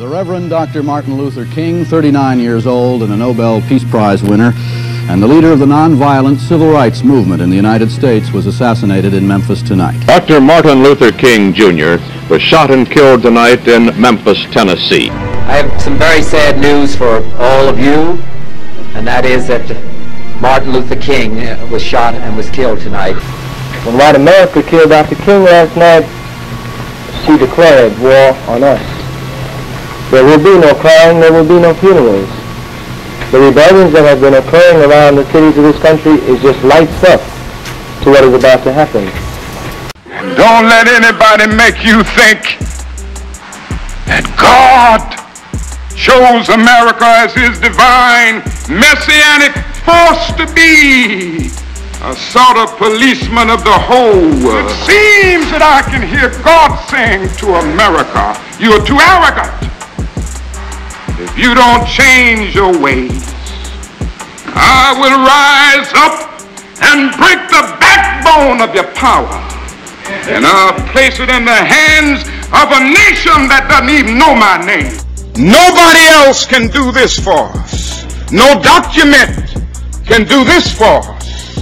The Reverend Dr. Martin Luther King, 39 years old and a Nobel Peace Prize winner, and the leader of the nonviolent civil rights movement in the United States, was assassinated in Memphis tonight. Dr. Martin Luther King, Jr. was shot and killed tonight in Memphis, Tennessee. I have some very sad news for all of you, and that is that Martin Luther King was shot and was killed tonight. When white America killed Dr. King last night, she declared war on us. There will be no crying, there will be no funerals. The rebellions that have been occurring around the cities of this country is just lights up to what is about to happen. Don't let anybody make you think that God chose America as his divine messianic force to be a sort of policeman of the whole world. It seems that I can hear God saying to America, you are too arrogant. If you don't change your ways, I will rise up and break the backbone of your power, and I'll place it in the hands of a nation that doesn't even know my name. Nobody else can do this for us. No document can do this for us.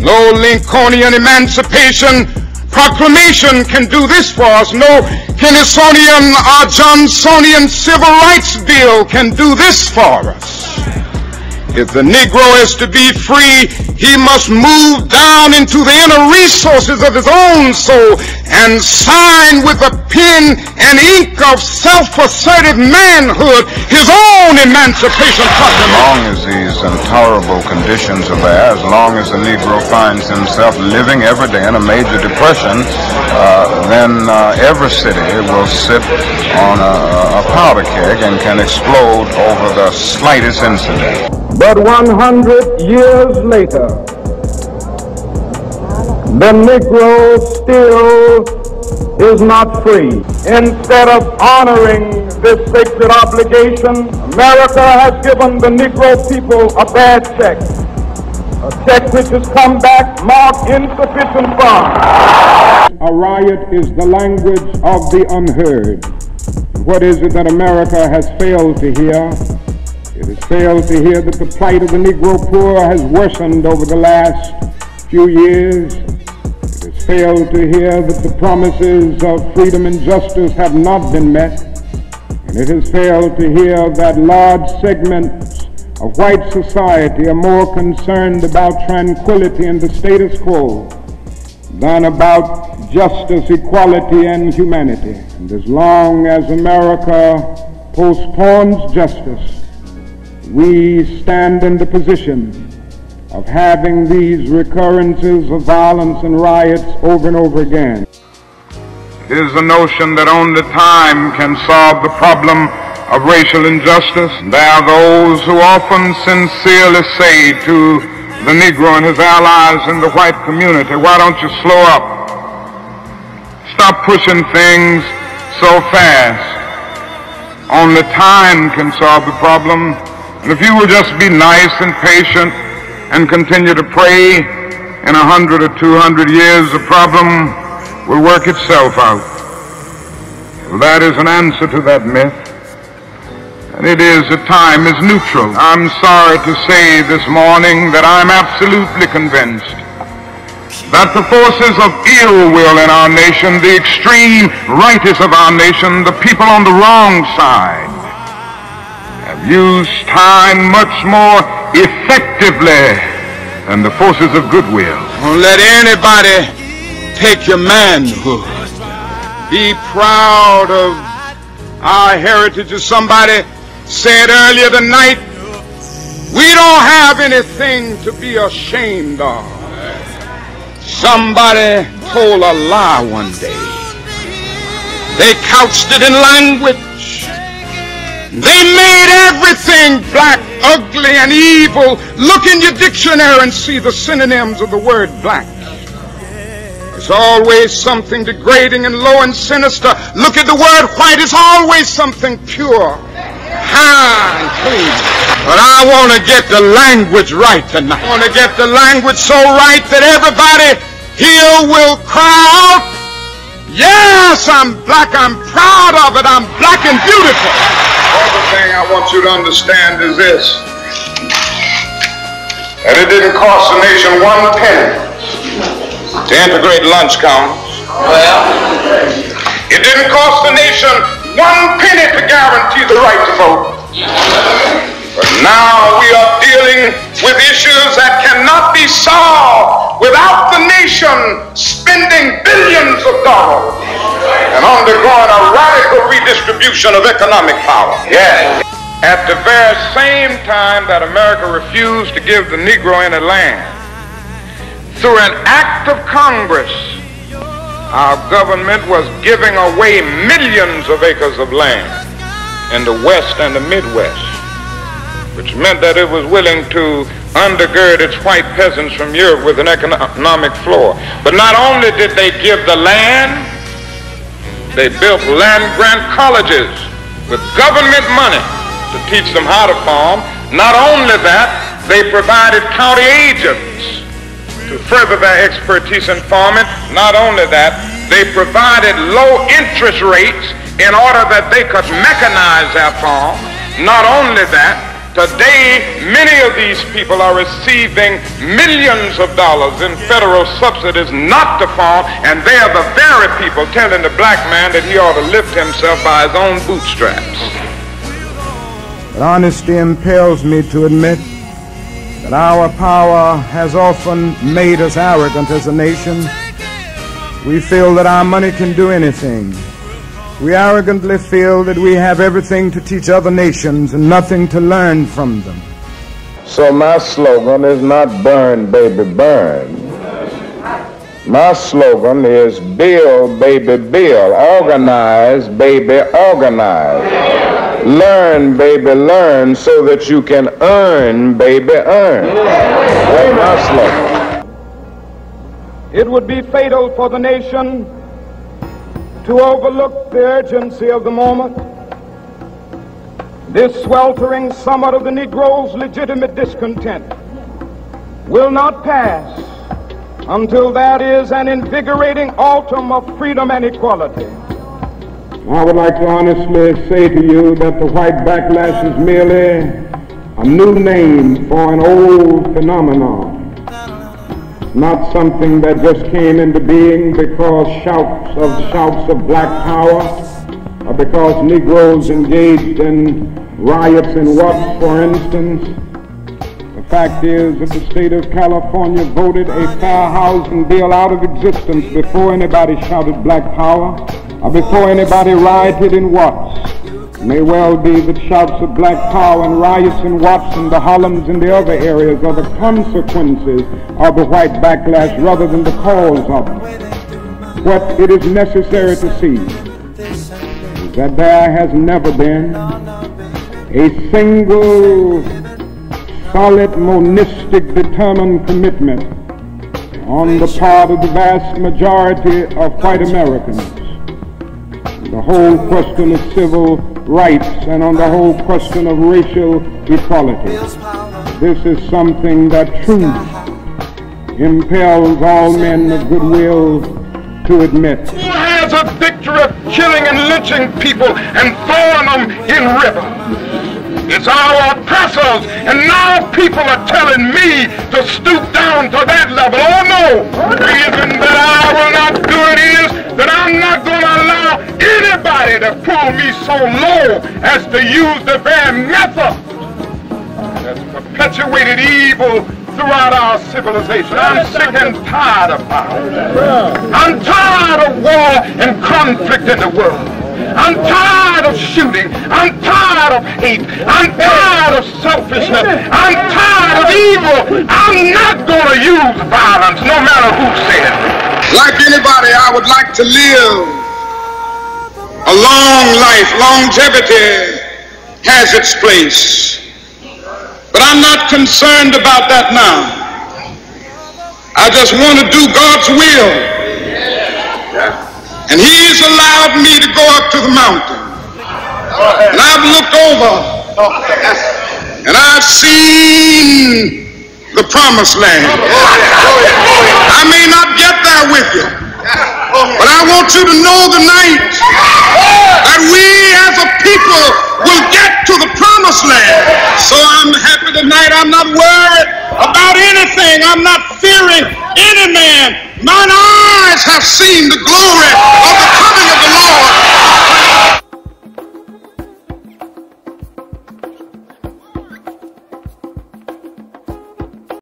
No Lincolnian Emancipation Proclamation can do this for us. No Kennedysonian or Johnsonian Civil Rights Bill can do this for us. If the Negro is to be free, he must move down into the inner resources of his own soul and sign with the pen and ink of self-assertive manhood his own emancipation proclamation. As long as these intolerable conditions are there, as long as the Negro finds himself living every day in a major depression, then every city will sit on a powder keg and can explode over the slightest incident. But 100 years later, the Negro still is not free. Instead of honoring this sacred obligation, America has given the Negro people a bad check. A check which has come back marked insufficient funds. A riot is the language of the unheard. What is it that America has failed to hear? It has failed to hear that the plight of the Negro poor has worsened over the last few years. It has failed to hear that the promises of freedom and justice have not been met. And it has failed to hear that large segments of white society are more concerned about tranquility and the status quo than about justice, equality, and humanity. And as long as America postpones justice, we stand in the position of having these recurrences of violence and riots over and over again. It is the notion that only time can solve the problem of racial injustice. There are those who often sincerely say to the Negro and his allies in the white community, why don't you slow up? Stop pushing things so fast. Only time can solve the problem. And if you will just be nice and patient and continue to pray, in 100 or 200 years the problem will work itself out. Well, that is an answer to that myth. And it is that time is neutral. I'm sorry to say this morning that I'm absolutely convinced that the forces of ill will in our nation, the extreme rightists of our nation, the people on the wrong side, use time much more effectively than the forces of goodwill. Don't let anybody take your manhood. Be proud of our heritage. As somebody said earlier tonight, we don't have anything to be ashamed of. Somebody told a lie one day. They couched it in language. They made everything black, ugly, and evil. Look in your dictionary and see the synonyms of the word black. There's always something degrading and low and sinister. Look at the word white. It's always something pure, high, and clean. But I want to get the language right tonight. I want to get the language so right that everybody here will cry out, Yes, I'm black. I'm proud of it. I'm black and beautiful. Another thing I want you to understand is this. That it didn't cost the nation one penny to integrate lunch counters. It didn't cost the nation one penny to guarantee the right to vote. But now we are dealing with issues that cannot be solved without the nation spending billions of dollars and undergoing a radical redistribution of economic power. Yes. At the very same time that America refused to give the Negro any land, through an act of Congress, our government was giving away millions of acres of land in the West and the Midwest, which meant that it was willing to undergird its white peasants from Europe with an economic floor. But not only did they give the land, they built land-grant colleges with government money to teach them how to farm. Not only that, they provided county agents to further their expertise in farming. Not only that, they provided low interest rates in order that they could mechanize their farm. Not only that, today many of these people are receiving millions of dollars in federal subsidies not to farm, and they are the very people telling the black man that he ought to lift himself by his own bootstraps. But honesty impels me to admit that our power has often made us arrogant as a nation. We feel that our money can do anything. We arrogantly feel that we have everything to teach other nations and nothing to learn from them. So my slogan is not burn, baby, burn. My slogan is build, baby, build. Organize, baby, organize. Learn, baby, learn, so that you can earn, baby, earn. That's my slogan. It would be fatal for the nation to overlook the urgency of the moment. This sweltering summit of the Negro's legitimate discontent will not pass until there is an invigorating autumn of freedom and equality. I would like to honestly say to you that the white backlash is merely a new name for an old phenomenon. Not something that just came into being because shouts of black power, or because Negroes engaged in riots in Watts, for instance. The fact is that the state of California voted a fair housing bill out of existence before anybody shouted black power, or before anybody rioted in Watts. It may well be that shouts of black power and riots in Watts and the Harlems and the other areas are the consequences of the white backlash rather than the cause of it. What it is necessary to see is that there has never been a single solid, monistic, determined commitment on the part of the vast majority of white Americans. The whole question of civil rights and on the whole question of racial equality. This is something that truth impels all men of goodwill to admit. Who has a victory of killing and lynching people and throwing them in rivers? It's our oppressors, and now people are telling me to stoop down to that level. Oh no! The reason that I will not do it is that I'm not going to allow anybody to pull me so low as to use the very method that's perpetuated evil throughout our civilization. I'm sick and tired of violence. I'm tired of war and conflict in the world. I'm tired of shooting. I'm tired of hate. I'm tired of selfishness. I'm tired of evil. I'm not going to use violence, no matter who says it. Like anybody, I would like to live a long life. Longevity has its place. But I'm not concerned about that now. I just want to do God's will. And He's allowed me to go up to the mountain. And I've looked over and I've seen the promised land. I may not get there with you, But I want you to know tonight that we as a people will get to the promised land. So I'm happy tonight. I'm not worried about anything. I'm not fearing any man. Mine eyes have seen the glory